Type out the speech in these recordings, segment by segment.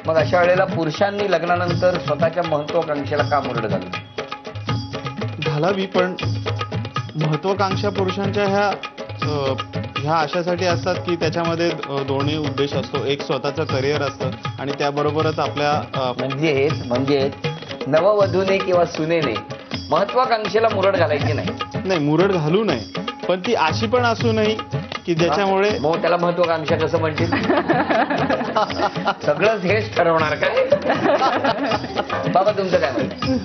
मग अशा वेळेला पुरुषांनी लग्नानंतर स्वतःच्या महत्वाकांक्षेला का मुरड घालली? घालावी, पण महत्वाकांक्षा पुरुषांच्या ह्या अशासाठी असतात की त्याच्यामध्ये दोन्ही उद्देश असतो. एक स्वतःचं करिअर असतं आणि त्याबरोबरच आपल्या म्हणजे नववधूने किंवा सुनेने महत्वाकांक्षेला मुरड घालायची नाही. मुरड घालू नये, पण ती अशी पण असू नये की ज्याच्यामुळे मग त्याला महत्वाकांक्षा कसं म्हणतील? सगळंच हेच ठरवणार काय? बाबा तुमचं काय म्हणणं?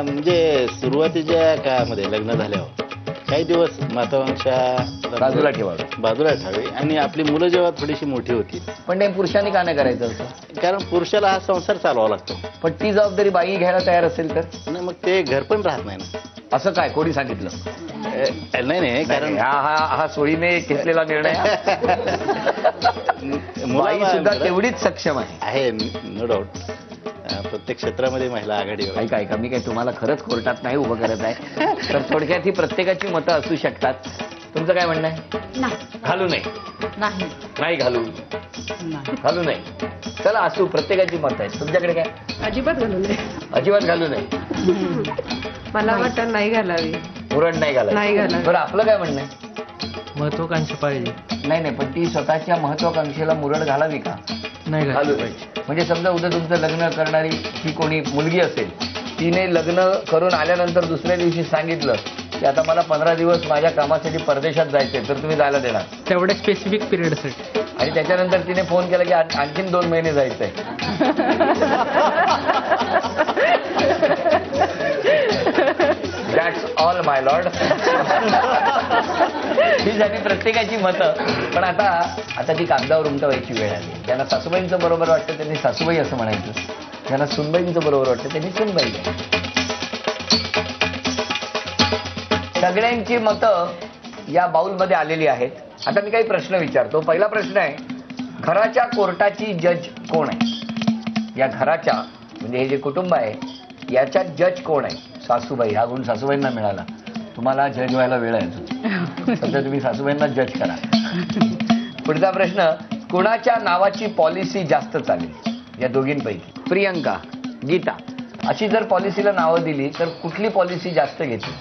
म्हणजे सुरुवातीच्या काळामध्ये लग्न झाल्यावर काही दिवस महत्वाकांक्षा बाजूला ठेवावी आणि आपली मुलं जेव्हा थोडीशी मोठी होती. पण ते पुरुषांनी का नाही करायचं असं? कारण पुरुषाला हा संसार चालवावा लागतो. पण ती जबाबदारी बाई घ्यायला तयार असेल तर नाही, मग ते घर पण राहत नाही ना. असं काय कोणी सांगितलं? नाही, कारण हा सोयीने घेतलेला निर्णय. बाई सुद्धा तेवढीच सक्षम आहे, नो डाऊट. प्रत्येक क्षेत्रामध्ये महिला आघाडीवर. ऐका मी काही तुम्हाला खरंच कोर्टात नाही उभं करत आहे, तर थोडक्यात ही प्रत्येकाची मतं असू शकतात. तुमचं काय म्हणणं आहे? घालू नये? नाही घालू नये. चला असू, प्रत्येकाची मत आहे. तुमच्याकडे काय? अजिबात घालू नये. अजिबात घालू नये. मला वाटतं नाही घालावी. मुरड नाही घालावी. बरं आपलं काय म्हणणं आहे? महत्वाकांक्षा पाहिजे. नाही, पण ती स्वतःच्या महत्वाकांक्षेला मुरड घालावी का? नाही घालू नये. म्हणजे समजा उद्या तुमचं लग्न करणारी ही कोणी मुलगी असेल, तिने लग्न करून आल्यानंतर दुसऱ्या दिवशी सांगितलं की आता मला 15 दिवस माझ्या कामासाठी परदेशात जायचंय, तर तुम्ही जायला देणार? तेवढ्या स्पेसिफिक पिरियडसाठी. आणि त्याच्यानंतर तिने फोन केला की आणखीन 2 महिने जायचंय. That's all my lord. ही झाली प्रत्येकाची मतं. पण आता ती कागदावर उमटवायची वेळ आली. ज्यांना सासूबाईंचं बरोबर वाटतं त्यांनी सासूबाई असं म्हणायचं, ज्यांना सुनबाईंचं बरोबर वाटतं त्यांनी सुनबाई. सगळ्यांची मतं या बाउलमध्ये आलेली आहेत. आता मी काही प्रश्न विचारतो. पहिला प्रश्न आहे, घराच्या कोर्टाची जज कोण आहे? या घराच्या म्हणजे हे जे कुटुंब आहे याच्या जज कोण आहे? सासूबाई. हा गुण सासूबाईंना मिळाला. तुम्हाला जज व्हायला वेळ आहे. सध्या तुम्ही सासूबाईंना जज करा. पुढचा प्रश्न, कुणाच्या नावाची पॉलिसी जास्त चालेल या दोघींपैकी? प्रियंका, गीता अशी जर पॉलिसीला नावं दिली तर कुठली पॉलिसी जास्त घेते?